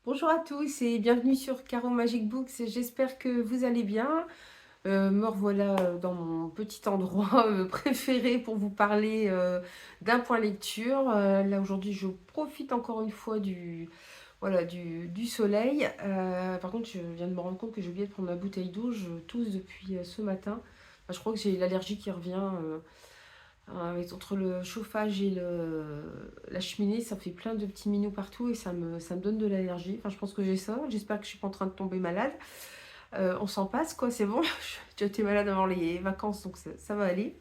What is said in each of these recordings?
Bonjour à tous et bienvenue sur Caro Magic Books. J'espère que vous allez bien. Me revoilà dans mon petit endroit préféré pour vous parler d'un point lecture. Là aujourd'hui, je profite encore une fois du soleil. Par contre, je viens de me rendre compte que j'ai oublié de prendre ma bouteille d'eau. Je tousse depuis ce matin. Enfin, je crois que j'ai l'allergie qui revient. Entre le chauffage et la cheminée, ça fait plein de petits minous partout et ça me donne de l'allergie. Enfin, je pense que j'ai ça. J'espère que je suis pas en train de tomber malade. On s'en passe, quoi, c'est bon. J'ai été malade avant les vacances, donc ça va aller.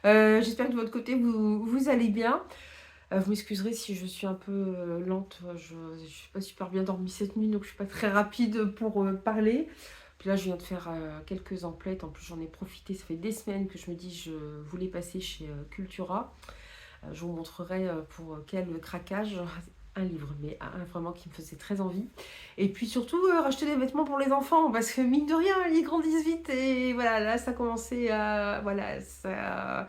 J'espère que de votre côté, vous allez bien. Vous m'excuserez si je suis un peu lente. Je ne suis pas super bien dormie cette nuit, donc je suis pas très rapide pour parler. Puis là, je viens de faire quelques emplettes. En plus, j'en ai profité. Ça fait des semaines que je me dis je voulais passer chez Cultura. Je vous montrerai pour quel craquage. Un livre, mais un vraiment qui me faisait très envie. Et puis surtout, racheter des vêtements pour les enfants, parce que mine de rien, ils grandissent vite. Et voilà, là, ça a commencé à... Voilà, ça...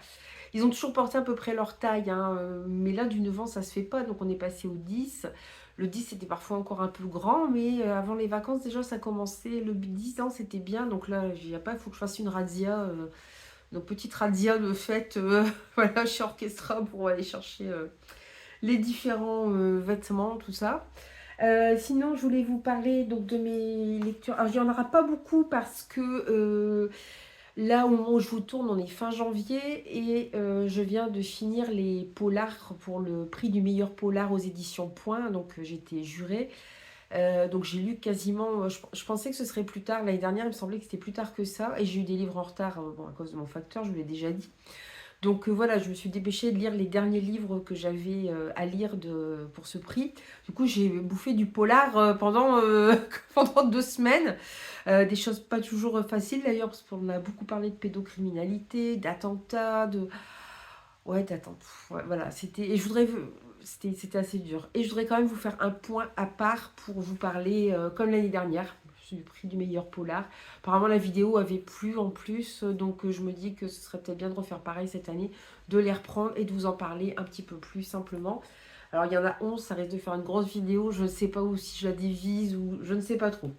Ils ont toujours porté à peu près leur taille, hein, mais là, du 9 ans, ça se fait pas. Donc, on est passé au 10. Le 10, c'était parfois encore un peu grand, mais avant les vacances, déjà, ça commençait. Le 10 ans, c'était bien. Donc là, il n'y a pas, il faut que je fasse une razzia. Donc, petite razzia de fête, voilà, chez Orchestra pour aller chercher les différents vêtements, tout ça. Sinon, je voulais vous parler donc de mes lectures. Alors, il n'y en aura pas beaucoup parce que là, au moment où je vous tourne, on est fin janvier et je viens de finir les polars pour le prix du meilleur polar aux éditions Point. Donc, j'étais jurée. Donc, j'ai lu quasiment. Je pensais que ce serait plus tard. L'année dernière, il me semblait que c'était plus tard que ça. Et j'ai eu des livres en retard bon, à cause de mon facteur, je vous l'ai déjà dit. Donc voilà, je me suis dépêchée de lire les derniers livres que j'avais à lire pour ce prix. Du coup, j'ai bouffé du polar pendant 2 semaines. Des choses pas toujours faciles d'ailleurs, parce qu'on a beaucoup parlé de pédocriminalité, d'attentats, de... Ouais, d'attentats. Ouais, voilà, c'était... Et je voudrais... C'était assez dur. Et je voudrais quand même vous faire un point à part pour vous parler, comme l'année dernière, du prix du meilleur polar. Apparemment, la vidéo avait plu en plus, donc je me dis que ce serait peut-être bien de refaire pareil cette année, de les reprendre et de vous en parler un petit peu plus simplement. Alors, il y en a 11, ça risque de faire une grosse vidéo, je ne sais pas où, si je la divise ou je ne sais pas trop.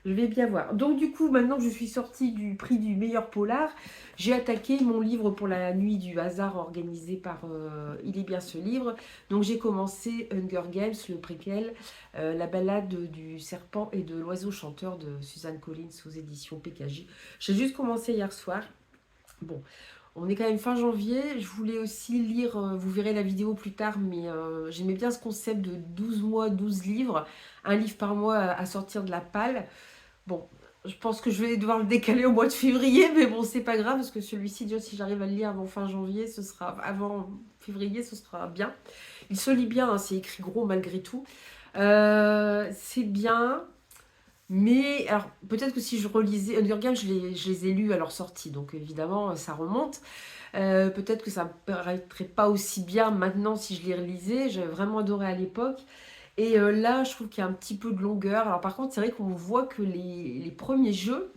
Je vais bien voir. Donc du coup, maintenant que je suis sortie du prix du meilleur polar, j'ai attaqué mon livre pour la nuit du hasard organisé par Il est bien ce livre. Donc j'ai commencé Hunger Games, le préquel, la balade du serpent et de l'oiseau chanteur de Suzanne Collins aux éditions PKJ. J'ai juste commencé hier soir. Bon, on est quand même fin janvier. Je voulais aussi lire, vous verrez la vidéo plus tard, mais j'aimais bien ce concept de 12 mois, 12 livres. Un livre par mois à sortir de la palle. Bon, je pense que je vais devoir le décaler au mois de février, mais bon, c'est pas grave, parce que celui-ci, déjà, si j'arrive à le lire avant fin janvier, ce sera avant février, ce sera bien. Il se lit bien, hein, c'est écrit gros malgré tout. C'est bien, mais alors peut-être que si je relisais Hunger Games, je les ai lus à leur sortie, donc évidemment, ça remonte. Peut-être que ça ne me paraîtrait pas aussi bien maintenant si je les relisais. J'avais vraiment adoré à l'époque. Et là, je trouve qu'il y a un petit peu de longueur. Alors par contre, c'est vrai qu'on voit que les premiers jeux,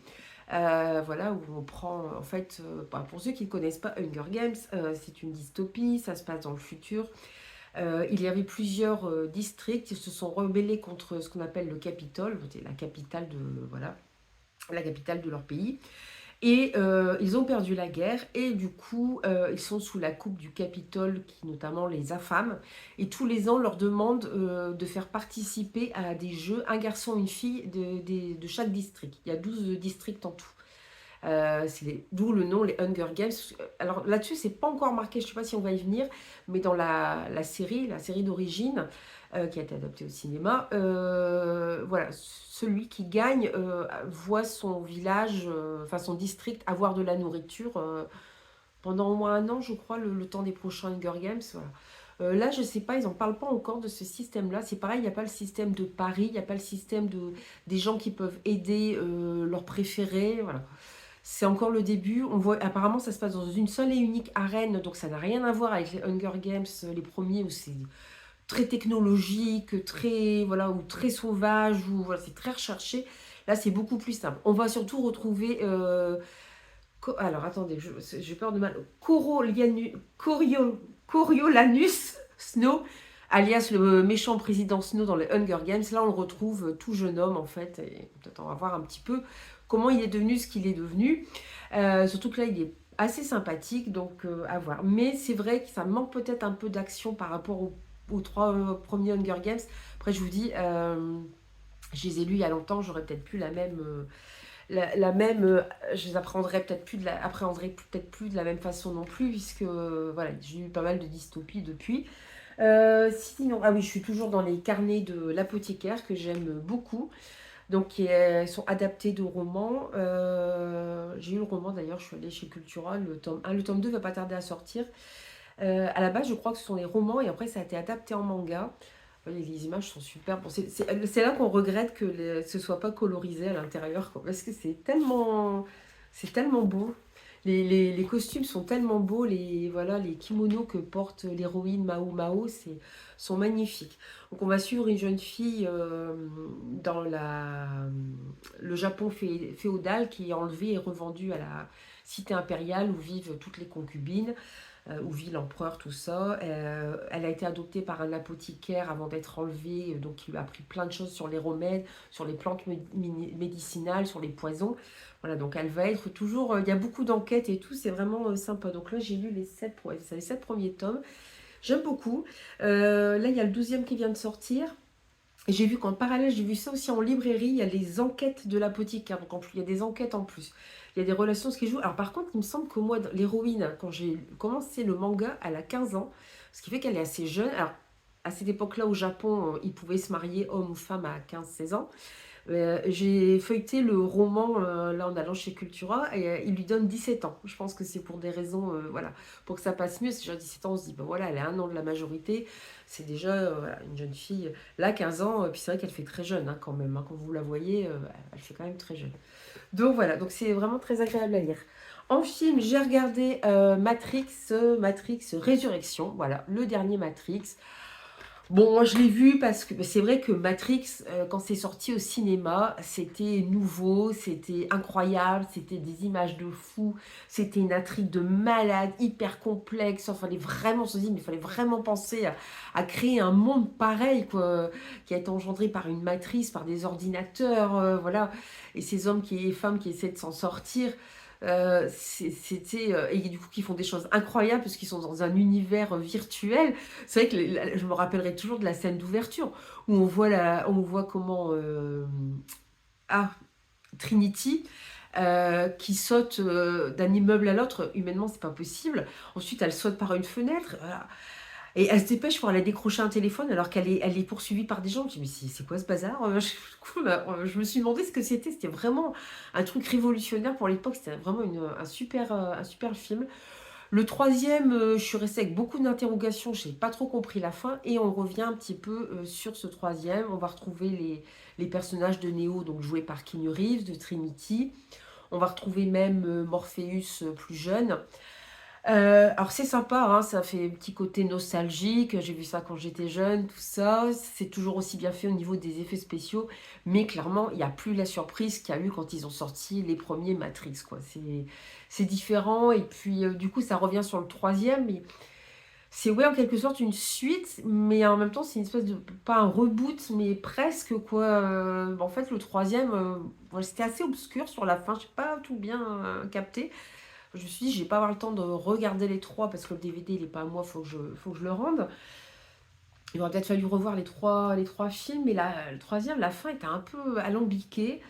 voilà, où on prend, en fait, bah, pour ceux qui ne connaissent pas Hunger Games, c'est une dystopie, ça se passe dans le futur. Il y avait plusieurs districts, ils se sont rebellés contre ce qu'on appelle le Capitole, c'est la capitale de, voilà, la capitale de leur pays. Et ils ont perdu la guerre et du coup, ils sont sous la coupe du Capitole qui notamment les affame. Et tous les ans, leur demande de faire participer à des jeux, un garçon, une fille de chaque district. Il y a 12 districts en tout. D'où le nom, les Hunger Games. Alors là-dessus, c'est pas encore marqué, je sais pas si on va y venir, mais dans la série d'origine, qui a été adaptée au cinéma, voilà, celui qui gagne voit son village, enfin son district, avoir de la nourriture pendant au moins un an, je crois, le temps des prochains Hunger Games. Voilà. Là, je sais pas, ils en parlent pas encore de ce système-là. C'est pareil, il n'y a pas le système de paris, il n'y a pas le système des gens qui peuvent aider leurs préférés. Voilà. C'est encore le début. On voit, apparemment, ça se passe dans une seule et unique arène, donc ça n'a rien à voir avec les Hunger Games, les premiers, où c'est très technologique, très, voilà, ou très sauvage, ou voilà, c'est très recherché. Là, c'est beaucoup plus simple. On va surtout retrouver... alors, attendez, j'ai peur de mal. Coriolanus Snow. alias le méchant président Snow dans les Hunger Games. Là, on le retrouve tout jeune homme, en fait. Et peut-être on va voir un petit peu comment il est devenu ce qu'il est devenu. Surtout que là, il est assez sympathique, donc à voir. Mais c'est vrai que ça manque peut-être un peu d'action par rapport aux trois premiers Hunger Games. Après, je vous dis, je les ai lus il y a longtemps, j'aurais peut-être plus la même... je les appréhenderais peut-être plus de la même façon non plus, puisque voilà, j'ai eu pas mal de dystopies depuis. Sinon, ah oui, je suis toujours dans les carnets de l'apothicaire que j'aime beaucoup. Donc, qui sont adaptés de romans. J'ai eu le roman d'ailleurs, je suis allée chez Cultura, le tome 1. Le tome 2 va pas tarder à sortir. À la base, je crois que ce sont les romans et après, ça a été adapté en manga. Les images sont super. Bon, c'est là qu'on regrette que ce soit pas colorisé à l'intérieur, quoi, parce que c'est tellement beau. Les costumes sont tellement beaux, voilà, les kimonos que porte l'héroïne Mao Mao sont magnifiques. Donc on va suivre une jeune fille dans le Japon féodal qui est enlevée et revendue à la cité impériale où vivent toutes les concubines, où vit l'empereur, tout ça. Elle a été adoptée par un apothicaire avant d'être enlevée, donc il lui a appris plein de choses sur les remèdes, sur les plantes médicinales, sur les poisons. Voilà, donc elle va être toujours... il y a beaucoup d'enquêtes et tout, c'est vraiment sympa. Donc là, j'ai lu les 7 premiers tomes. J'aime beaucoup. Là, il y a le 12e qui vient de sortir. Et j'ai vu qu'en parallèle, j'ai vu ça aussi en librairie, il y a les enquêtes de l'apothicaire. Donc en plus, il y a des enquêtes en plus. Il y a des relations, ce qui joue. Alors par contre, il me semble que moi, l'héroïne, quand j'ai commencé le manga, elle a 15 ans. Ce qui fait qu'elle est assez jeune. Alors, à cette époque-là, au Japon, ils pouvaient se marier homme ou femme à 15-16 ans. J'ai feuilleté le roman là en allant chez Cultura et il lui donne 17 ans. Je pense que c'est pour des raisons, voilà, pour que ça passe mieux. C'est genre 17 ans, on se dit, ben voilà, elle a un an de la majorité. C'est déjà voilà, une jeune fille. Là, 15 ans, puis c'est vrai qu'elle fait très jeune hein, quand même. Hein, quand vous la voyez, elle fait quand même très jeune. Donc voilà, donc c'est vraiment très agréable à lire. En film, j'ai regardé Matrix Résurrection, voilà, le dernier Matrix. Bon, moi je l'ai vu parce que c'est vrai que Matrix, quand c'est sorti au cinéma, c'était nouveau, c'était incroyable, c'était des images de fou, c'était une intrigue de malade, hyper complexe. Enfin, fallait vraiment se dire, mais il fallait vraiment penser à créer un monde pareil, quoi, qui a été engendré par une matrice, par des ordinateurs, voilà. Et ces hommes et femmes qui essaient de s'en sortir. Et du coup qui font des choses incroyables parce qu'ils sont dans un univers virtuel. C'est vrai que je me rappellerai toujours de la scène d'ouverture où on voit comment Trinity qui saute d'un immeuble à l'autre. Humainement, c'est pas possible. Ensuite, elle saute par une fenêtre. Voilà. Et elle se dépêche pour aller décrocher un téléphone alors elle est poursuivie par des gens. Je me dis, mais c'est quoi ce bazar? Je me suis demandé ce que c'était. C'était vraiment un truc révolutionnaire pour l'époque. C'était vraiment un super film. Le troisième, je suis restée avec beaucoup d'interrogations. Je n'ai pas trop compris la fin. Et on revient un petit peu sur ce troisième. On va retrouver les personnages de Neo, donc joués par Keanu Reeves, de Trinity. On va retrouver même Morpheus plus jeune. Alors c'est sympa, hein, ça fait un petit côté nostalgique, j'ai vu ça quand j'étais jeune, tout ça, c'est toujours aussi bien fait au niveau des effets spéciaux, mais clairement, il n'y a plus la surprise qu'il y a eu quand ils ont sorti les premiers Matrix, quoi. C'est différent, et puis du coup, ça revient sur le troisième, mais c'est ouais, en quelque sorte une suite, mais en même temps, c'est une espèce de, pas un reboot, mais presque, quoi. En fait, le troisième, ouais, c'était assez obscur sur la fin, je n'ai pas tout bien capté. Je me suis dit, je vais pas avoir le temps de regarder les trois parce que le DVD, il est pas à moi, faut que je le rende. Il aurait peut-être fallu revoir les trois films, mais là, le troisième, la fin était un peu alambiquée.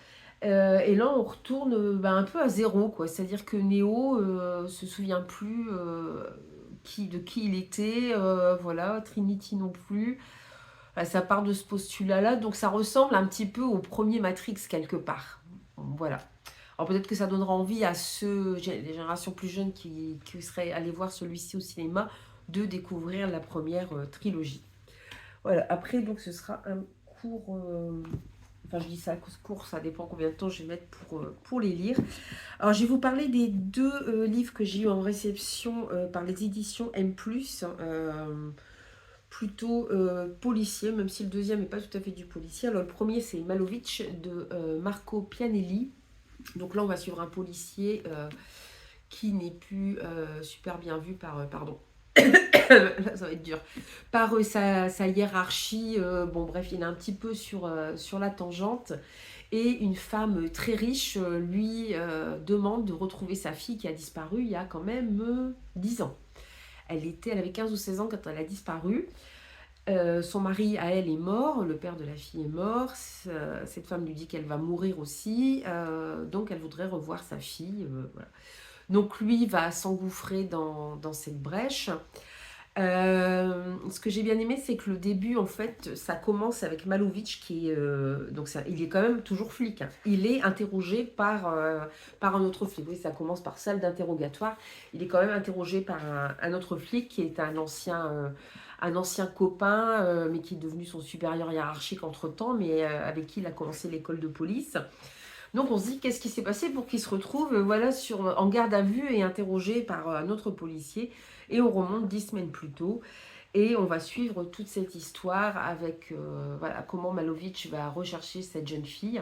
Et là, on retourne un peu à zéro, quoi. C'est-à-dire que Neo se souvient plus de qui il était, voilà, Trinity non plus. Ça part de ce postulat-là, donc ça ressemble un petit peu au premier Matrix quelque part. Voilà. Alors peut-être que ça donnera envie à les générations plus jeunes qui seraient allées voir celui-ci au cinéma de découvrir la première trilogie. Voilà, après donc ce sera un court... enfin je dis ça, court, ça dépend combien de temps je vais mettre pour les lire. Alors je vais vous parler des deux livres que j'ai eu en réception par les éditions M+, plutôt policier, même si le deuxième n'est pas tout à fait du policier. Alors le premier c'est Malovic de Marco Pianelli. Donc là, on va suivre un policier qui n'est plus super bien vu par... pardon. là, ça va être dur, par sa hiérarchie. Bon, bref, il est un petit peu sur la tangente. Et une femme très riche lui demande de retrouver sa fille qui a disparu il y a quand même 10 ans. Elle avait 15 ou 16 ans quand elle a disparu. Son mari, à elle, est mort, le père de la fille est mort. Cette femme lui dit qu'elle va mourir aussi, donc elle voudrait revoir sa fille. Voilà. Donc lui va s'engouffrer dans cette brèche. Ce que j'ai bien aimé, c'est que le début, en fait, ça commence avec Malovic, qui est, donc ça, il est quand même toujours flic, hein. Il est interrogé par un autre flic. Oui, ça commence par salle d'interrogatoire. Il est quand même interrogé par un autre flic qui est un ancien copain, mais qui est devenu son supérieur hiérarchique entre-temps, mais avec qui il a commencé l'école de police. Donc on se dit, qu'est-ce qui s'est passé pour qu'il se retrouve voilà, en garde à vue et interrogé par un autre policier. Et on remonte 10 semaines plus tôt. Et on va suivre toute cette histoire avec voilà, comment Malovic va rechercher cette jeune fille.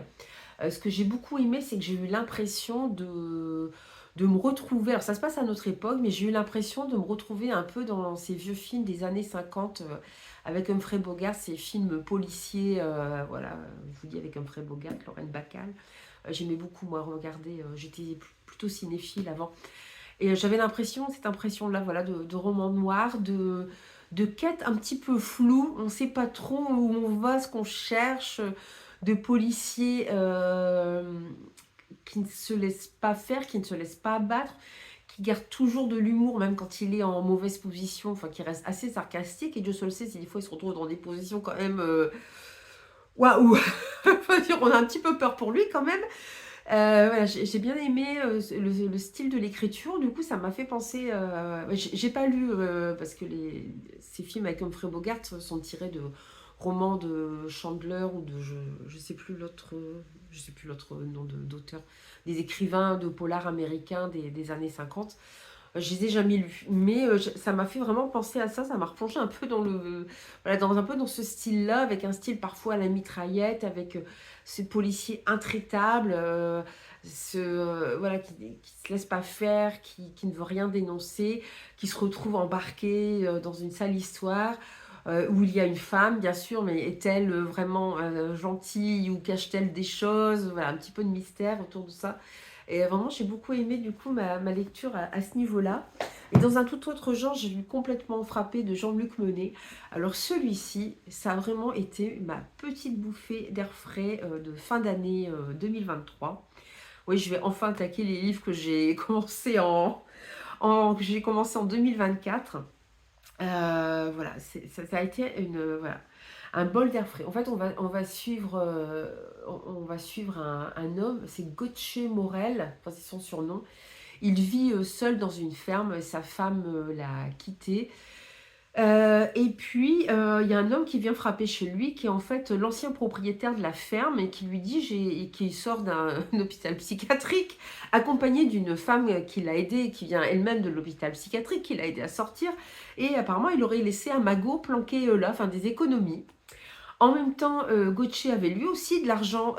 Ce que j'ai beaucoup aimé, c'est que j'ai eu l'impression de me retrouver. Alors ça se passe à notre époque, mais j'ai eu l'impression de me retrouver un peu dans ces vieux films des années 50 avec Humphrey Bogart, ces films policiers. Voilà, je vous dis avec Humphrey Bogart, Lorraine Bacall. J'aimais beaucoup, moi, regarder. J'étais plutôt cinéphile avant. Et j'avais cette impression-là, voilà, de roman noir, de quête un petit peu floue. On ne sait pas trop où on va, ce qu'on cherche, de policiers qui ne se laissent pas faire, qui ne se laissent pas abattre, qui garde toujours de l'humour, même quand il est en mauvaise position, enfin, qui reste assez sarcastique. Et Dieu seul sait si des fois il se retrouve dans des positions quand même. Waouh! On a un petit peu peur pour lui quand même. Voilà, j'ai bien aimé le style de l'écriture. Du coup, ça m'a fait penser. J'ai pas lu parce que ces films avec Humphrey Bogart sont tirés de romans de Chandler ou de je sais plus l'autre nom d'auteur, des écrivains de polar américains des années 50. Je les ai jamais lus, mais ça m'a fait vraiment penser à ça. Ça m'a replongé un peu voilà, un peu dans ce style-là, avec un style parfois à la mitraillette, avec ce policier intraitable, voilà, qui se laisse pas faire, qui ne veut rien dénoncer, qui se retrouve embarqué dans une sale histoire. Où il y a une femme, bien sûr, mais est-elle vraiment gentille ou cache-t-elle des choses? Voilà, un petit peu de mystère autour de ça. Et vraiment, j'ai beaucoup aimé du coup ma lecture à ce niveau-là. Et dans un tout autre genre, j'ai lu Complètement frappé de Jean-Luc Menet. Alors celui-ci, ça a vraiment été ma petite bouffée d'air frais de fin d'année 2023. Oui, je vais enfin attaquer les livres que j'ai commencé que j'ai commencé en 2024. Voilà, ça a été voilà, un bol d'air frais. En fait, on va suivre un homme, c'est Gauthier Morel, enfin, c'est son surnom. Il vit seul dans une ferme, sa femme l'a quitté. Et puis, il y a un homme qui vient frapper chez lui, qui est en fait l'ancien propriétaire de la ferme, et qui lui dit, qui sort d'un hôpital psychiatrique, accompagné d'une femme qui l'a aidé, qui vient elle-même de l'hôpital psychiatrique, qui l'a aidé à sortir. Et apparemment, il aurait laissé un magot planqué là, enfin des économies. En même temps, Gauthier avait lui aussi de l'argent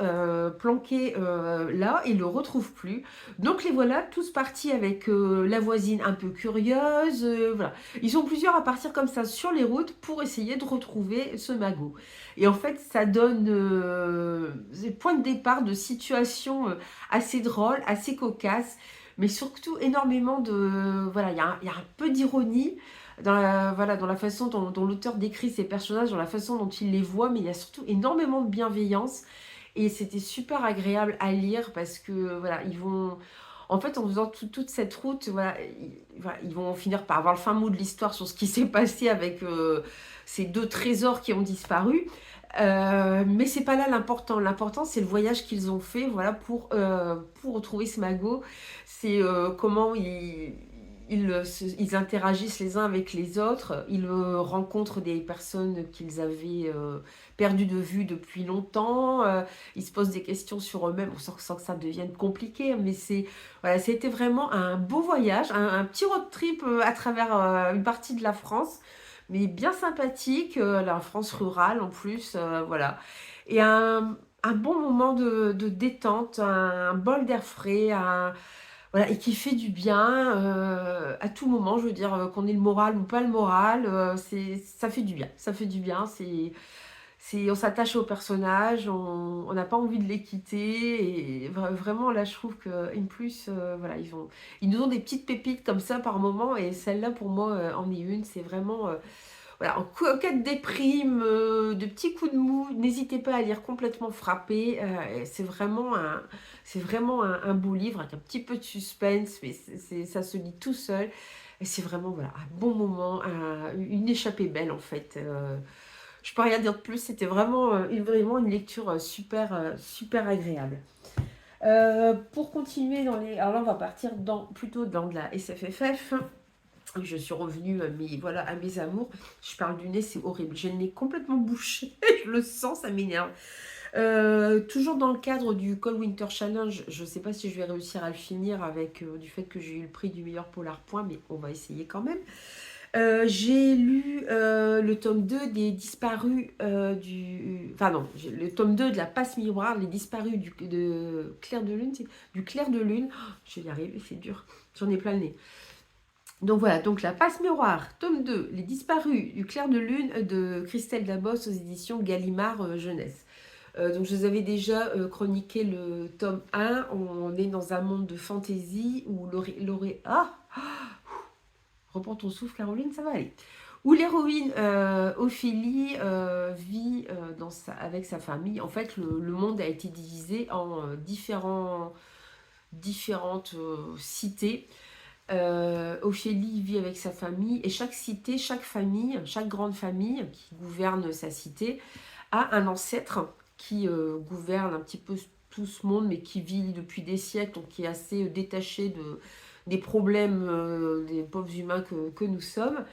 planqué là, et il ne le retrouve plus. Donc les voilà tous partis avec la voisine un peu curieuse. Voilà. Ils sont plusieurs à partir comme ça sur les routes pour essayer de retrouver ce magot. Et en fait, ça donne des points de départ de situations assez drôles, assez cocasses, mais surtout énormément de... Voilà, il y a un peu d'ironie voilà, dans la façon dont l'auteur décrit ses personnages, dans la façon dont il les voit, mais il y a surtout énormément de bienveillance. Et c'était super agréable à lire parce que, voilà, ils vont... En fait, en faisant toute cette route, voilà, ils vont finir par avoir le fin mot de l'histoire sur ce qui s'est passé avec ces deux trésors qui ont disparu. Mais c'est pas là l'important. L'important, c'est le voyage qu'ils ont fait, voilà, pour retrouver ce magot. C'est comment ils interagissent les uns avec les autres, ils rencontrent des personnes qu'ils avaient perdues de vue depuis longtemps, ils se posent des questions sur eux-mêmes, sans que ça devienne compliqué, mais voilà, c'était vraiment un beau voyage, un petit road trip à travers une partie de la France, mais bien sympathique, la France rurale en plus, voilà. Et un bon moment de détente, un bol d'air frais, voilà, et qui fait du bien à tout moment. Je veux dire, qu'on ait le moral ou pas le moral, ça fait du bien. Ça fait du bien. On s'attache aux personnages, on n'a pas envie de les quitter. Et vraiment, là, je trouve qu'en plus, voilà, ils nous ont des petites pépites comme ça par moment. Et celle-là, pour moi, en est une. C'est vraiment. Voilà, en cas de déprime, de petits coups de mou, n'hésitez pas à lire Complètement frappé. C'est vraiment un beau livre avec un petit peu de suspense, mais ça se lit tout seul. Et c'est vraiment voilà, un bon moment, une échappée belle en fait. Je peux rien dire de plus, c'était vraiment, vraiment une lecture super, super agréable. Pour continuer dans les... Alors là, on va partir plutôt dans de la SFFF. Je suis revenue voilà, à mes amours. Je parle du nez, c'est horrible. J'ai le nez complètement bouché. Je le sens, ça m'énerve. Toujours dans le cadre du Cold Winter Challenge, je ne sais pas si je vais réussir à le finir avec du fait que j'ai eu le prix du meilleur polar point, mais on va essayer quand même. J'ai lu le tome 2 des disparus Enfin non, le tome 2 de la passe miroir, les disparus de Clair de Lune. Du Clair de Lune. Oh, je vais y arriver, c'est dur. J'en ai plein le nez. Donc voilà, donc la passe miroir, tome 2, les disparus du Clair de Lune de Christelle Dabos aux éditions Gallimard Jeunesse. Donc je vous avais déjà chroniqué le tome 1, on est dans un monde de fantaisie où reprends ton souffle Caroline, ça va aller. Où l'héroïne Ophélie vit avec sa famille. En fait, le monde a été divisé en différentes cités. Ophélie vit avec sa famille et chaque cité, chaque famille, chaque grande famille qui gouverne sa cité a un ancêtre qui gouverne un petit peu tout ce monde, mais qui vit depuis des siècles, donc qui est assez détaché des problèmes des pauvres humains que nous sommes.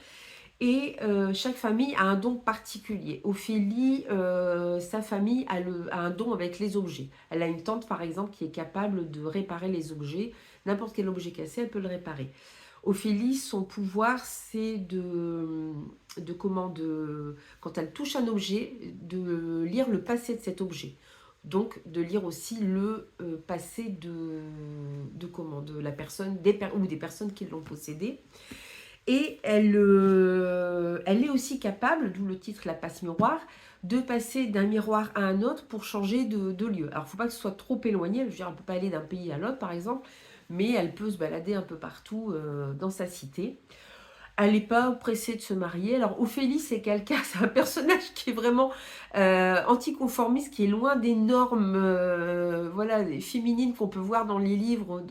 Et chaque famille a un don particulier. Ophélie, sa famille a un don avec les objets. Elle a une tante, par exemple, qui est capable de réparer les objets. N'importe quel objet cassé, elle peut le réparer. Ophélie, son pouvoir, c'est quand elle touche un objet, de lire le passé de cet objet. Donc, de lire aussi le passé de la personne, ou des personnes qui l'ont possédé. Et elle est aussi capable, d'où le titre La passe miroir, de passer d'un miroir à un autre pour changer de lieu. Alors, il ne faut pas que ce soit trop éloigné. Je veux dire, elle ne peut pas aller d'un pays à l'autre, par exemple, mais elle peut se balader un peu partout dans sa cité. Elle n'est pas pressée de se marier. Alors, Ophélie, c'est c'est un personnage qui est vraiment anticonformiste, qui est loin des normes voilà, des féminines qu'on peut voir dans les livres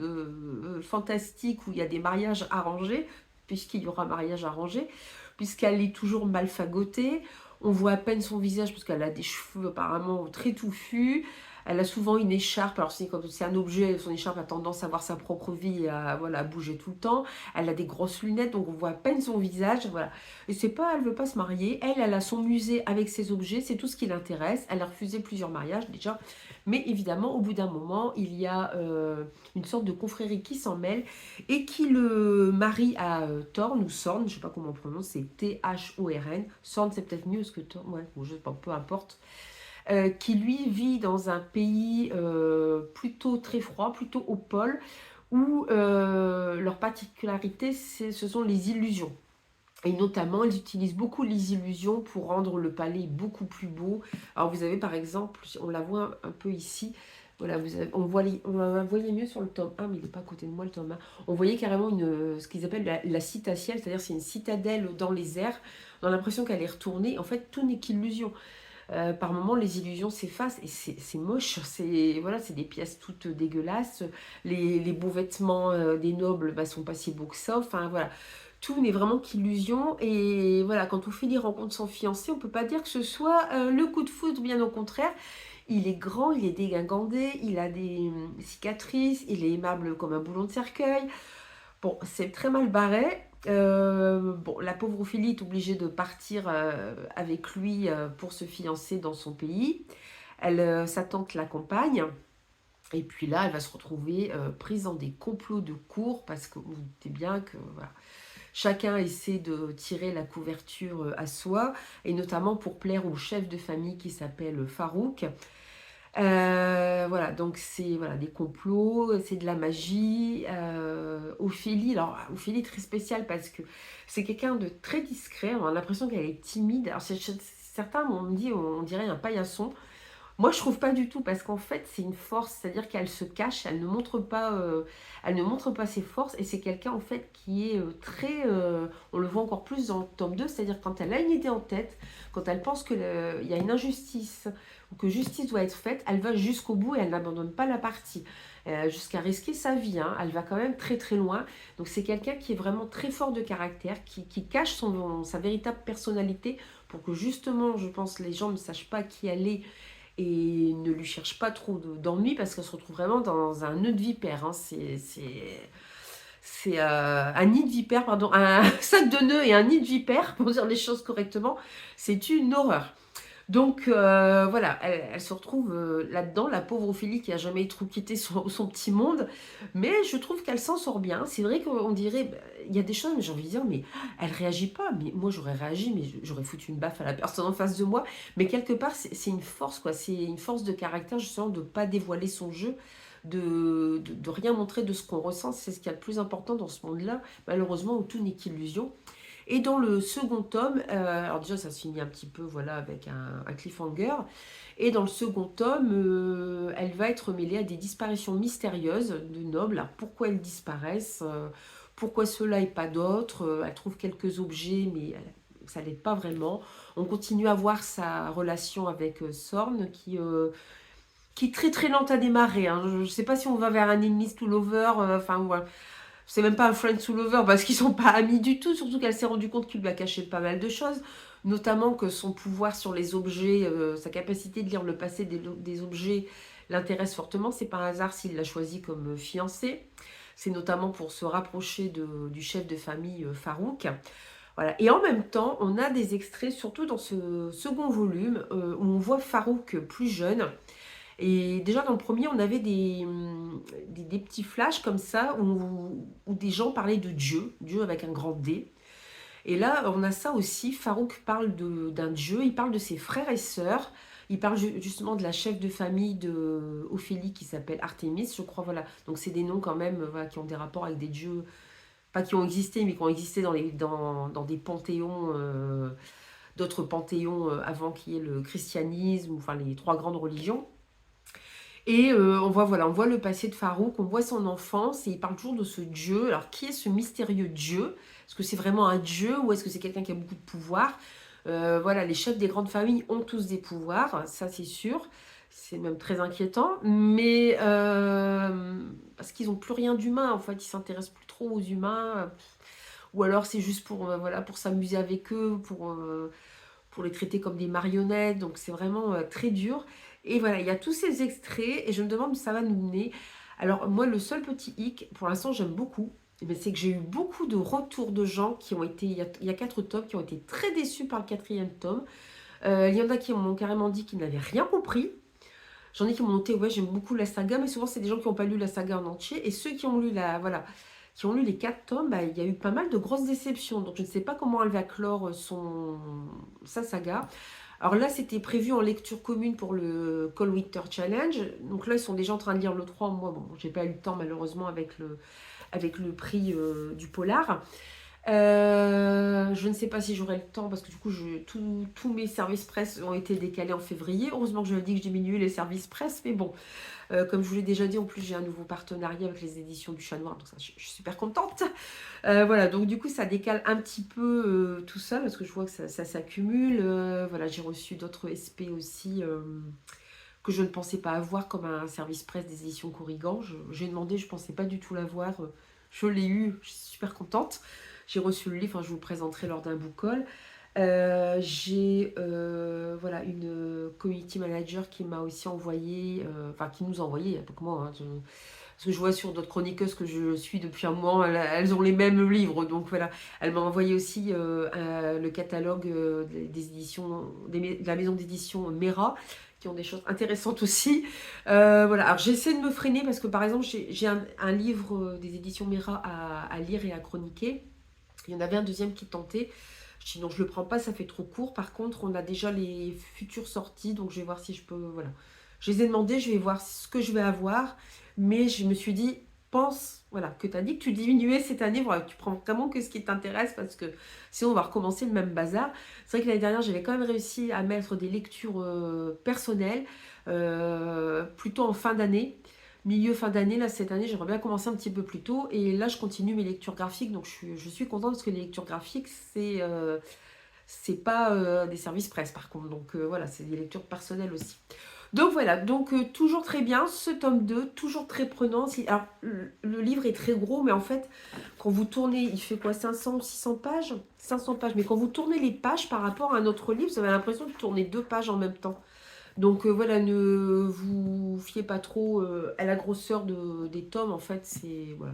fantastiques où il y a des mariages arrangés, puisqu'il y aura un mariage arrangé, puisqu'elle est toujours mal fagotée. On voit à peine son visage, parce qu'elle a des cheveux apparemment très touffus. Elle a souvent une écharpe, alors comme c'est un objet, son écharpe a tendance à avoir sa propre vie et à bouger tout le temps. Elle a des grosses lunettes, donc on voit à peine son visage. Voilà. Et c'est pas, elle veut pas se marier. Elle a son musée avec ses objets, c'est tout ce qui l'intéresse. Elle a refusé plusieurs mariages déjà. Mais évidemment, au bout d'un moment, il y a une sorte de confrérie qui s'en mêle et qui le marie à Thorn ou Sorn, je ne sais pas comment on prononce, c'est Thorn. Sorn, c'est peut-être mieux que Thorn, ouais, je sais pas, peu importe. Qui lui vit dans un pays plutôt très froid, plutôt au pôle, où leur particularité, ce sont les illusions. Et notamment, ils utilisent beaucoup les illusions pour rendre le palais beaucoup plus beau. Alors vous avez par exemple, on la voit un peu ici, voilà, on la voyait mieux sur le tome 1, mais il n'est pas à côté de moi le tome 1. On voyait carrément ce qu'ils appellent la citatielle, c'est-à-dire c'est une citadelle dans les airs. On a l'impression qu'elle est retournée. En fait, tout n'est qu'illusion. Par moments, les illusions s'effacent et c'est moche. Voilà, c'est des pièces toutes dégueulasses. Les beaux vêtements des nobles sont pas si beaux que ça. Enfin, voilà. Tout n'est vraiment qu'illusion. Et voilà, quand Ophélie rencontre son fiancé, on peut pas dire que ce soit le coup de foudre, bien au contraire. Il est grand, il est dégingandé, il a des cicatrices, il est aimable comme un boulon de cercueil. Bon, c'est très mal barré. Bon, la pauvre Ophélie est obligée de partir avec lui pour se fiancer dans son pays. Sa tante l'accompagne. Et puis là, elle va se retrouver prise dans des complots de cour parce que vous doutez bien que voilà, chacun essaie de tirer la couverture à soi, et notamment pour plaire au chef de famille qui s'appelle Farouk. Voilà, donc c'est voilà, des complots, c'est de la magie. Ophélie, alors Ophélie est très spéciale parce que c'est quelqu'un de très discret. On a l'impression qu'elle est timide. Alors certains m'ont dit on dirait un paillasson. Moi, je trouve pas du tout parce qu'en fait, c'est une force, c'est-à-dire qu'elle se cache, elle ne montre pas ses forces et c'est quelqu'un en fait qui est très, on le voit encore plus dans le tome 2, c'est-à-dire quand elle a une idée en tête, quand elle pense qu'il y a une injustice ou que justice doit être faite, elle va jusqu'au bout et elle n'abandonne pas la partie, jusqu'à risquer sa vie, hein. Elle va quand même très très loin. Donc c'est quelqu'un qui est vraiment très fort de caractère, qui cache sa véritable personnalité pour que justement, je pense, les gens ne sachent pas qui elle est et ne lui cherche pas trop d'ennui parce qu'elle se retrouve vraiment dans un nœud de vipère, hein. C'est un nid de vipère, pardon, un sac de nœuds et un nid de vipère, pour dire les choses correctement. C'est une horreur. Donc voilà, elle se retrouve là-dedans, la pauvre Ophélie qui a jamais trop quitté son petit monde, mais je trouve qu'elle s'en sort bien. C'est vrai qu'on dirait, bah, il y a des choses, mais j'ai envie de dire, mais elle réagit pas. Mais moi j'aurais réagi, mais j'aurais foutu une baffe à la personne en face de moi. Mais quelque part, c'est une force, quoi. C'est une force de caractère, justement, de ne pas dévoiler son jeu, de rien montrer de ce qu'on ressent. C'est ce qui est le plus important dans ce monde-là, malheureusement, où tout n'est qu'illusion. Et dans le second tome, alors déjà ça se finit un petit peu voilà, avec un cliffhanger, et dans le second tome, elle va être mêlée à des disparitions mystérieuses de nobles. Alors, pourquoi elles disparaissent, pourquoi cela et pas d'autres, elle trouve quelques objets, mais ça l'aide pas vraiment. On continue à voir sa relation avec Sorn, qui est très très lente à démarrer, hein. Je ne sais pas si on va vers un enemies to lover, enfin voilà. C'est même pas un friend to lover parce qu'ils sont pas amis du tout, surtout qu'elle s'est rendue compte qu'il lui a caché pas mal de choses, notamment que son pouvoir sur les objets, sa capacité de lire le passé des objets l'intéresse fortement. C'est pas un hasard s'il l'a choisi comme fiancé. C'est notamment pour se rapprocher du chef de famille Farouk. Voilà. Et en même temps, on a des extraits, surtout dans ce second volume, où on voit Farouk plus jeune. Et déjà dans le premier, on avait des petits flashs comme ça où des gens parlaient de Dieu, Dieu avec un grand D. Et là, on a ça aussi, Farouk parle d'un Dieu, il parle de ses frères et sœurs, il parle justement de la chef de famille de Ophélie qui s'appelle Artémis, je crois, voilà. Donc c'est des noms quand même voilà, qui ont des rapports avec des dieux, pas qui ont existé, mais qui ont existé dans des panthéons, d'autres panthéons avant qu'il y ait le christianisme, enfin les trois grandes religions. Et on voit, voilà, on voit le passé de Farouk, on voit son enfance, et il parle toujours de ce Dieu. Alors, qui est ce mystérieux Dieu? Est-ce que c'est vraiment un Dieu ou est-ce que c'est quelqu'un qui a beaucoup de pouvoir? Voilà, les chefs des grandes familles ont tous des pouvoirs, ça c'est sûr. C'est même très inquiétant, mais parce qu'ils n'ont plus rien d'humain, en fait, ils s'intéressent plus trop aux humains, ou alors c'est juste pour, voilà, pour s'amuser avec eux, pour les traiter comme des marionnettes, donc c'est vraiment très dur. Et voilà, il y a tous ces extraits, et je me demande où ça va nous mener. Alors moi, le seul petit hic, pour l'instant j'aime beaucoup, c'est que j'ai eu beaucoup de retours de gens qui ont été, il y a 4 tomes, qui ont été très déçus par le quatrième tome. Il y en a qui m'ont carrément dit qu'ils n'avaient rien compris. J'en ai qui m'ont noté, ouais, j'aime beaucoup la saga, mais souvent c'est des gens qui n'ont pas lu la saga en entier. Et ceux qui ont lu voilà, qui ont lu les 4 tomes, bah, il y a eu pas mal de grosses déceptions. Donc je ne sais pas comment elle va clore sa saga. Alors là, c'était prévu en lecture commune pour le Call Winter Challenge. Donc là, ils sont déjà en train de lire le 3. Moi, bon, j'ai pas eu le temps malheureusement avec le prix du polar. Je ne sais pas si j'aurai le temps parce que du coup, tous mes services presse ont été décalés en février. Heureusement que je dis que j'ai diminué les services presse, mais bon, comme je vous l'ai déjà dit, en plus j'ai un nouveau partenariat avec les éditions du Chat Noir, donc ça, je suis super contente. Voilà, donc du coup ça décale un petit peu tout ça parce que je vois que ça s'accumule. Voilà, j'ai reçu d'autres SP aussi que je ne pensais pas avoir, comme un service presse des éditions Corrigan. J'ai demandé, je ne pensais pas du tout l'avoir. Je l'ai eu, je suis super contente. J'ai reçu le livre, enfin, je vous le présenterai lors d'un book call. J'ai voilà, une community manager qui m'a aussi envoyé, enfin qui nous a envoyé, pas que moi, hein, parce que je vois sur d'autres chroniqueuses que je suis depuis un moment, elles ont les mêmes livres, donc voilà, elle m'a envoyé aussi le catalogue des éditions, de la maison d'édition Mera, qui ont des choses intéressantes aussi. Voilà, alors j'essaie de me freiner parce que par exemple j'ai un livre des éditions Mera à lire et à chroniquer. Il y en avait un deuxième qui tentait. Je dis non, je le prends pas, ça fait trop court. Par contre, on a déjà les futures sorties, donc je vais voir si je peux, voilà. Je les ai demandés, je vais voir ce que je vais avoir. Mais je me suis dit, pense, voilà, que tu as dit que tu diminuais cette année. Voilà, tu prends vraiment que ce qui t'intéresse parce que sinon on va recommencer le même bazar. C'est vrai que l'année dernière, j'avais quand même réussi à mettre des lectures personnelles, plutôt en fin d'année. Milieu fin d'année, là, cette année, j'aimerais bien commencer un petit peu plus tôt. Et là, je continue mes lectures graphiques. Donc, je suis contente parce que les lectures graphiques, c'est pas des services presse, par contre. Donc, voilà, c'est des lectures personnelles aussi. Donc, voilà. Donc, toujours très bien. Ce tome 2, toujours très prenant. Alors, le livre est très gros, mais en fait, quand vous tournez, il fait quoi, 500 ou 600 pages? 500 pages. Mais quand vous tournez les pages par rapport à un autre livre, vous avez l'impression de tourner 2 pages en même temps. Donc voilà, ne vous fiez pas trop à la grosseur des tomes. En fait, voilà,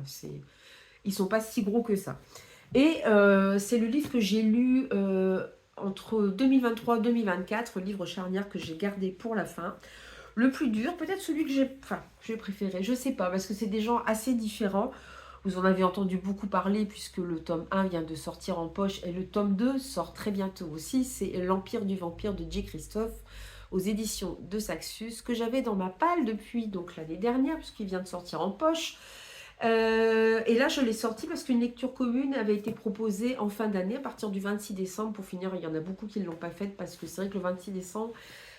ils sont pas si gros que ça. Et c'est le livre que j'ai lu entre 2023 et 2024, le livre charnière que j'ai gardé pour la fin. Le plus dur, peut-être celui que j'ai préféré, je sais pas, parce que c'est des genres assez différents. Vous en avez entendu beaucoup parler puisque le tome 1 vient de sortir en poche et le tome 2 sort très bientôt aussi. C'est L'Empire du Vampire de J. Christophe aux éditions de Saxus, que j'avais dans ma palle depuis donc l'année dernière puisqu'il vient de sortir en poche. Et là, je l'ai sorti parce qu'une lecture commune avait été proposée en fin d'année, à partir du 26 décembre. Pour finir, il y en a beaucoup qui ne l'ont pas faite parce que c'est vrai que le 26 décembre,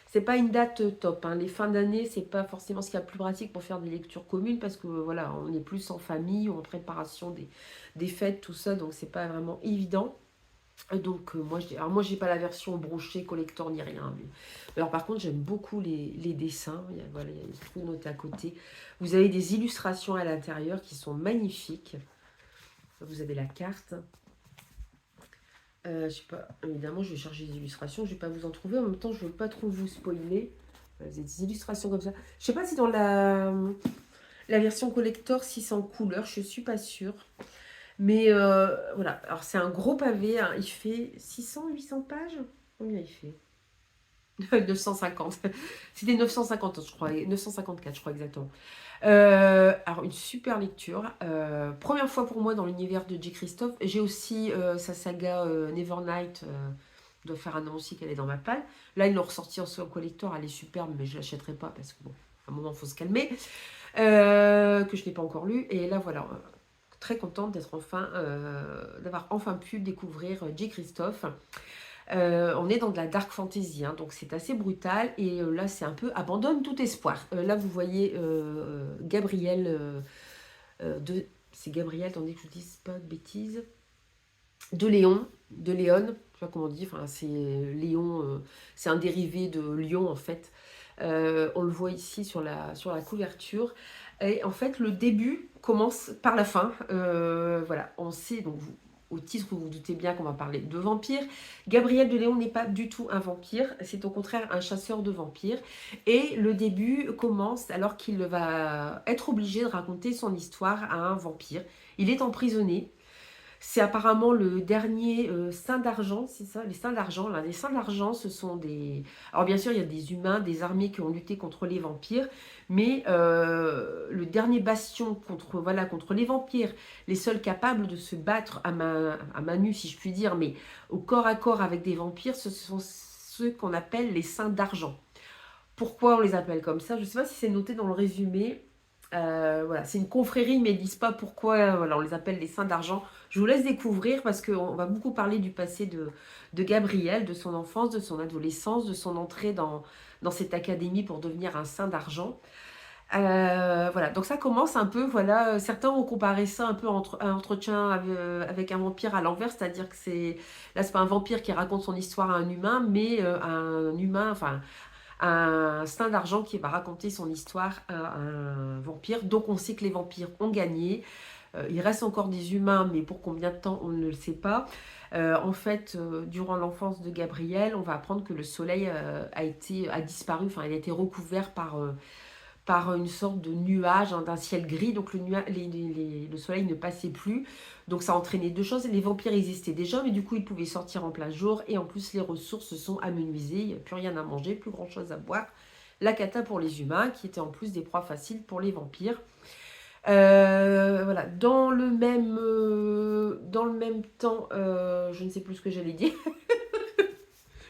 c'est pas une date top. Hein. Les fins d'année, c'est pas forcément ce qu'il y a de plus pratique pour faire des lectures communes parce que voilà, on est plus en famille ou en préparation des fêtes, tout ça, donc c'est pas vraiment évident. Donc moi j'ai pas la version brochée collector ni rien. Mais alors par contre j'aime beaucoup les dessins. Voilà, il y a tout noté à côté. Vous avez des illustrations à l'intérieur qui sont magnifiques. Vous avez la carte. Je sais pas, évidemment je vais chercher des illustrations. Je vais pas vous en trouver. En même temps je veux pas trop vous spoiler. Vous avez des illustrations comme ça. Je sais pas si dans la version collector si c'est en couleur. Je suis pas sûre. Mais voilà, alors c'est un gros pavé, hein. Il fait 600-800 pages. Combien il fait? 950. C'était 950, je crois. 954, je crois exactement. Alors, une super lecture. Première fois pour moi dans l'univers de J. Christophe. J'ai aussi sa saga Nevernight. Je dois faire un an aussi qu'elle est dans ma palle. Là, ils l'ont ressorti en collector. Elle est superbe, mais je ne l'achèterai pas parce que bon, à un moment, il faut se calmer. Que je n'ai pas encore lu. Et là, voilà. Très contente d'être d'avoir enfin pu découvrir J. Christophe. On est dans de la dark fantasy, hein, donc c'est assez brutal. Et là, c'est un peu abandonne tout espoir. Là, vous voyez Gabriel c'est Gabriel, attendez que je ne dise pas de bêtises. De Léon, je ne sais pas comment on dit. Enfin, c'est Léon, c'est un dérivé de Lion en fait. On le voit ici sur la couverture. Et en fait, le début commence par la fin. Voilà, on sait, donc au titre, vous vous doutez bien qu'on va parler de vampires. Gabriel de Léon n'est pas du tout un vampire, c'est au contraire un chasseur de vampires. Et le début commence alors qu'il va être obligé de raconter son histoire à un vampire. Il est emprisonné. C'est apparemment le dernier saint d'argent, c'est ça, les saints d'argent. Là, les saints d'argent, ce sont des... Alors bien sûr, il y a des humains, des armées qui ont lutté contre les vampires, mais le dernier bastion contre les vampires, les seuls capables de se battre à main nue, si je puis dire, mais au corps à corps avec des vampires, ce sont ceux qu'on appelle les saints d'argent. Pourquoi on les appelle comme ça? Je ne sais pas si c'est noté dans le résumé. Voilà, c'est une confrérie, mais ils ne disent pas pourquoi voilà, on les appelle les saints d'argent. Je vous laisse découvrir parce qu'on va beaucoup parler du passé de Gabriel, de son enfance, de son adolescence, de son entrée dans cette académie pour devenir un saint d'argent. Voilà, donc ça commence un peu, voilà, certains ont comparé ça un peu entre un entretien avec un vampire à l'envers, c'est-à-dire que là c'est pas un vampire qui raconte son histoire à un humain, mais un humain, enfin un saint d'argent qui va raconter son histoire à un vampire. Donc on sait que les vampires ont gagné. Il reste encore des humains, mais pour combien de temps, on ne le sait pas. En fait, durant l'enfance de Gabriel, on va apprendre que le soleil a disparu, enfin il a été recouvert par une sorte de nuage, hein, d'un ciel gris, donc le soleil ne passait plus. Donc ça a entraîné deux choses, les vampires existaient déjà, mais du coup ils pouvaient sortir en plein jour, et en plus les ressources se sont amenuisées, il n'y a plus rien à manger, plus grand chose à boire. La cata pour les humains, qui étaient en plus des proies faciles pour les vampires. Voilà, dans le même temps, je ne sais plus ce que j'allais dire.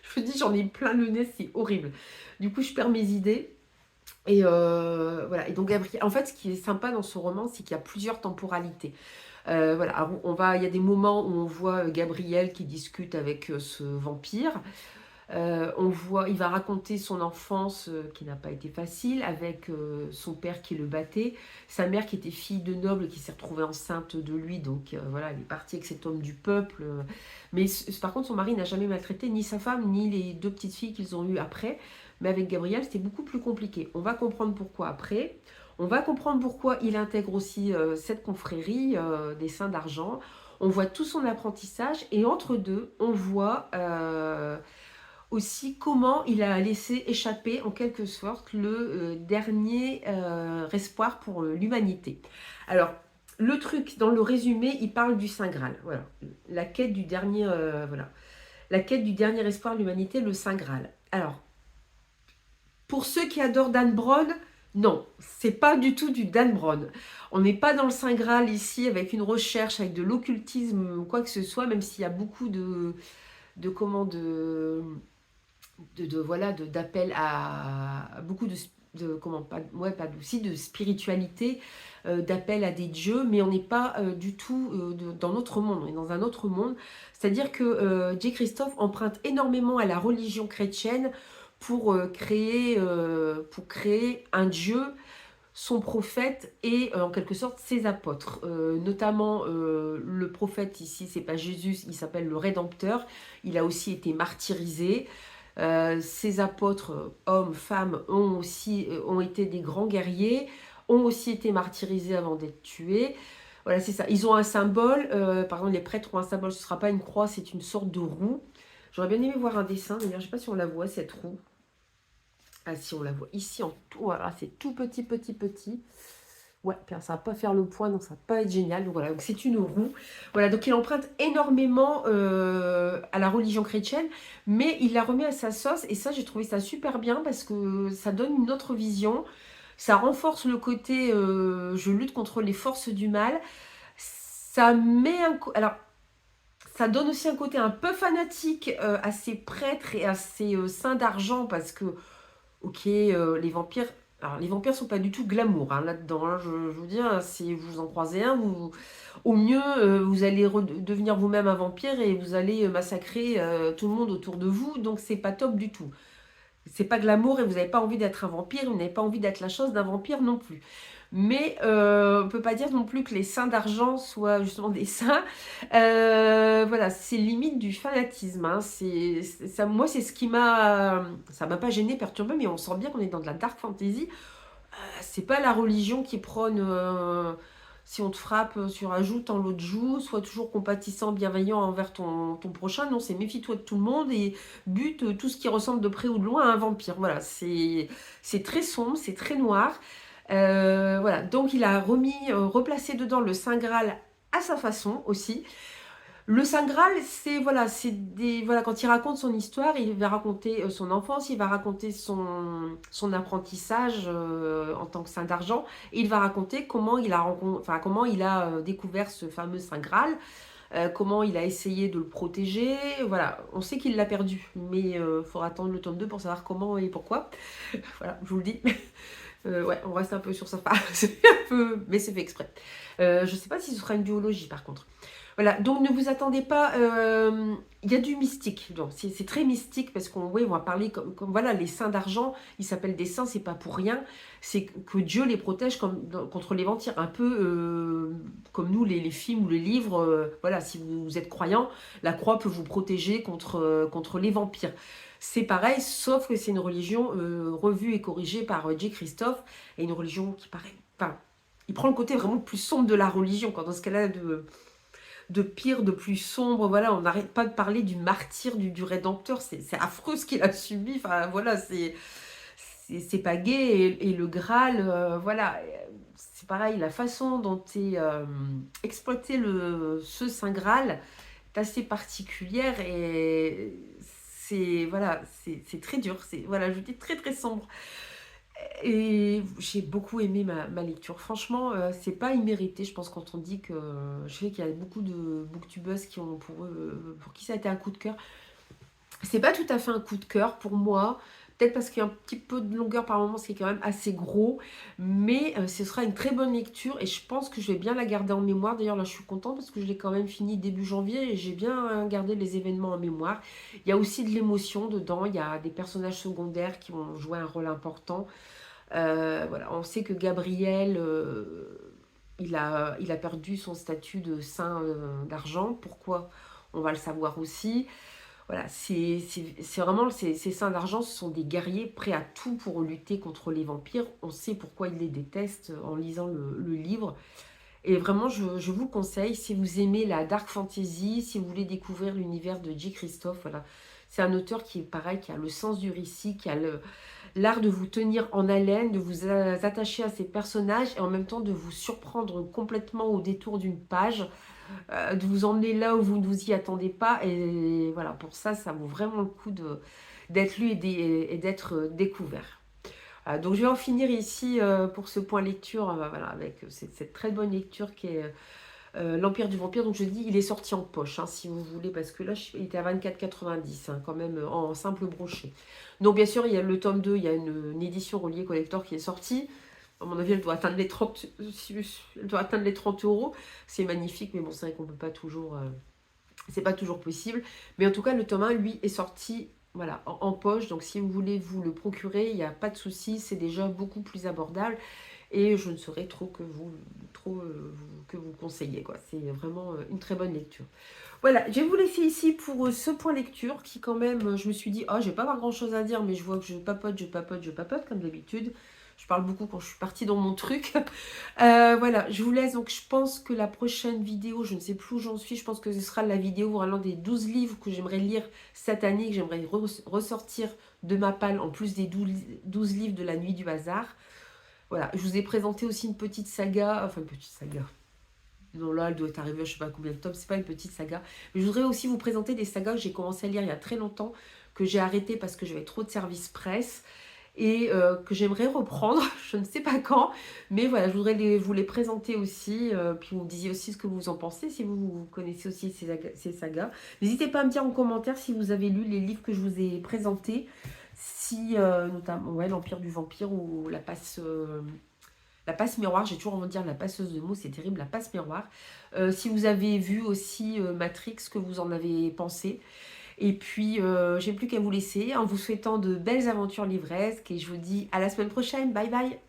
Je me dis, j'en ai plein le nez, c'est horrible. Du coup, je perds mes idées. Et voilà. Et donc Gabriel, en fait, ce qui est sympa dans ce roman, c'est qu'il y a plusieurs temporalités. Voilà, alors il y a des moments où on voit Gabriel qui discute avec ce vampire. Il va raconter son enfance qui n'a pas été facile, avec son père qui le battait, sa mère qui était fille de noble qui s'est retrouvée enceinte de lui, donc voilà, elle est partie avec cet homme du peuple. Mais par contre, son mari n'a jamais maltraité ni sa femme, ni les deux petites filles qu'ils ont eues après. Mais avec Gabriel, c'était beaucoup plus compliqué. On va comprendre pourquoi après. On va comprendre pourquoi il intègre aussi cette confrérie des Saints d'Argent. On voit tout son apprentissage et entre deux, on voit aussi comment il a laissé échapper en quelque sorte le dernier espoir pour l'humanité. Alors, le truc, dans le résumé, il parle du Saint Graal. Voilà, la quête du dernier, voilà, la quête du dernier espoir de l'humanité, le Saint Graal. Alors, pour ceux qui adorent Dan Brown, non, c'est pas du tout du Dan Brown. On n'est pas dans le Saint Graal ici avec une recherche, avec de l'occultisme, quoi que ce soit, même s'il y a beaucoup de comment voilà d'appel à beaucoup de comment pas ouais pas aussi de spiritualité, d'appel à des dieux, mais on n'est pas du tout dans notre monde, on est dans un autre monde. C'est-à-dire que J. Christophe emprunte énormément à la religion chrétienne pour créer un dieu, son prophète et en quelque sorte ses apôtres. Notamment le prophète ici, c'est pas Jésus, il s'appelle le Rédempteur. Il a aussi été martyrisé. Ces apôtres, hommes, femmes, ont été des grands guerriers, ont aussi été martyrisés avant d'être tués. Voilà, c'est ça. Ils ont un symbole. Par exemple, les prêtres ont un symbole. Ce ne sera pas une croix, c'est une sorte de roue. J'aurais bien aimé voir un dessin. D'ailleurs, je ne sais pas si on la voit, cette roue. Ah, si on la voit ici en tout. Voilà, c'est tout petit, petit, petit. Ouais, ça va pas faire le point, donc ça va pas être génial. Donc voilà, donc c'est une roue. Voilà, donc il emprunte énormément à la religion chrétienne, mais il la remet à sa sauce. Et ça, j'ai trouvé ça super bien parce que ça donne une autre vision. Ça renforce le côté je lutte contre les forces du mal. Ça met alors, ça donne aussi un côté un peu fanatique à ces prêtres et à ces saints d'argent parce que ok, les vampires. Alors, les vampires sont pas du tout glamour hein, là-dedans. Hein, je vous dis, hein, si vous en croisez un, au mieux, vous allez devenir vous-même un vampire et vous allez massacrer tout le monde autour de vous. Donc, c'est pas top du tout. C'est pas glamour et vous n'avez pas envie d'être un vampire. Vous n'avez pas envie d'être la chose d'un vampire non plus. Mais on ne peut pas dire non plus que les saints d'argent soient justement des saints. Voilà, c'est limite du fanatisme. Hein. Ça, moi, c'est ce qui m'a... Ça m'a pas gêné, perturbé, mais on sent bien qu'on est dans de la dark fantasy. C'est pas la religion qui prône... si on te frappe sur un joue, tant l'autre joue, sois toujours compatissant, bienveillant envers ton prochain. Non, c'est méfie-toi de tout le monde et bute tout ce qui ressemble de près ou de loin à un vampire. Voilà, c'est très sombre, c'est très noir. Voilà, donc il a replacé dedans le Saint Graal à sa façon aussi. Le Saint Graal, voilà, quand il raconte son histoire, il va raconter son enfance, il va raconter son apprentissage en tant que Saint d'Argent, et il va raconter comment comment il a découvert ce fameux Saint Graal, comment il a essayé de le protéger. Voilà, on sait qu'il l'a perdu, mais il faudra attendre le tome 2 pour savoir comment et pourquoi. Voilà, je vous le dis. Ouais, on reste un peu sur sa part, mais c'est fait exprès. Je sais pas si ce sera une duologie par contre. Voilà, donc ne vous attendez pas, il y a du mystique, c'est très mystique parce qu'on on va parler comme voilà, les saints d'argent, ils s'appellent des saints, c'est pas pour rien, c'est que Dieu les protège contre les vampires, un peu comme nous, les films ou les livres, voilà, si vous êtes croyant, la croix peut vous protéger contre les vampires. C'est pareil, sauf que c'est une religion revue et corrigée par J. Christophe, et une religion qui paraît... Enfin, il prend le côté vraiment le plus sombre de la religion, quand dans ce cas-là, de pire, de plus sombre. Voilà, on n'arrête pas de parler du martyr, du Rédempteur. C'est affreux ce qu'il a subi. Enfin, voilà, c'est pas gai. Et le Graal, voilà, c'est pareil. La façon dont est exploité ce Saint Graal est assez particulière et voilà, c'est très dur. Voilà, je vous dis très très sombre. Et j'ai beaucoup aimé ma lecture. Franchement, c'est pas immérité. Je pense quand on dit que... Je sais qu'il y a beaucoup de booktubeuses pour qui ça a été un coup de cœur. C'est pas tout à fait un coup de cœur pour moi. peut-être parce qu'il y a un petit peu de longueur par moment, ce qui est quand même assez gros, mais ce sera une très bonne lecture et je pense que je vais bien la garder en mémoire. D'ailleurs là je suis contente parce que je l'ai quand même fini début janvier et j'ai bien gardé les événements en mémoire. Il y a aussi de l'émotion dedans, il y a des personnages secondaires qui vont jouer un rôle important. Voilà, on sait que Gabriel, il a perdu son statut de saint d'argent. Pourquoi? On va le savoir aussi. Voilà, c'est vraiment, ces saints d'argent, ce sont des guerriers prêts à tout pour lutter contre les vampires. On sait pourquoi ils les détestent en lisant le livre. Et vraiment, je vous conseille, si vous aimez la dark fantasy, si vous voulez découvrir l'univers de J. Christophe, voilà. C'est un auteur qui est pareil, qui a le sens du récit, qui a l'art de vous tenir en haleine, de vous attacher à ces personnages et en même temps de vous surprendre complètement au détour d'une page, de vous emmener là où vous ne vous y attendez pas. Et voilà, pour ça, ça vaut vraiment le coup d'être lu et d'être découvert. Donc je vais en finir ici pour ce point lecture, voilà, avec cette très bonne lecture qui est L'Empire du Vampire. Donc je dis, il est sorti en poche, hein, si vous voulez, parce que là, il était à 24,90, hein, quand même, en simple brochet. Donc bien sûr, il y a le tome 2, il y a une édition reliée collector qui est sortie. À mon avis, elle doit atteindre les 30, elle doit atteindre les 30 euros. C'est magnifique, mais bon, c'est vrai qu'on peut pas toujours... c'est pas toujours possible. Mais en tout cas, le tome 1, lui, est sorti voilà, en poche. Donc si vous voulez vous le procurer, il n'y a pas de souci. C'est déjà beaucoup plus abordable. Et je ne saurais trop que vous conseiller, quoi. C'est vraiment une très bonne lecture. Voilà, je vais vous laisser ici pour ce point lecture qui quand même, je me suis dit, oh, je vais pas avoir grand chose à dire, mais je vois que je papote, comme d'habitude. Je parle beaucoup quand je suis partie dans mon truc. Voilà, je vous laisse. Donc, je pense que la prochaine vidéo, je ne sais plus où j'en suis. Je pense que ce sera la vidéo vraiment des 12 livres que j'aimerais lire cette année, que j'aimerais ressortir de ma palle, en plus des 12 livres de la Nuit du hasard. Voilà, je vous ai présenté aussi une petite saga, enfin une petite saga. Non, là, elle doit être arrivée à je sais pas combien de tomes, c'est pas une petite saga. Mais je voudrais aussi vous présenter des sagas que j'ai commencé à lire il y a très longtemps, que j'ai arrêté parce que j'avais trop de services presse et que j'aimerais reprendre, je ne sais pas quand, mais voilà, je voudrais vous les présenter aussi, puis vous me disiez aussi ce que vous en pensez, si vous connaissez aussi ces sagas. N'hésitez pas à me dire en commentaire si vous avez lu les livres que je vous ai présentés, si notamment ouais, l'Empire du Vampire ou la passe miroir, j'ai toujours envie de dire la passeuse de mots, c'est terrible, la passe miroir. Si vous avez vu aussi Matrix, que vous en avez pensé. Et puis, j'ai plus qu'à vous laisser en vous souhaitant de belles aventures livresques. Et je vous dis à la semaine prochaine. Bye bye.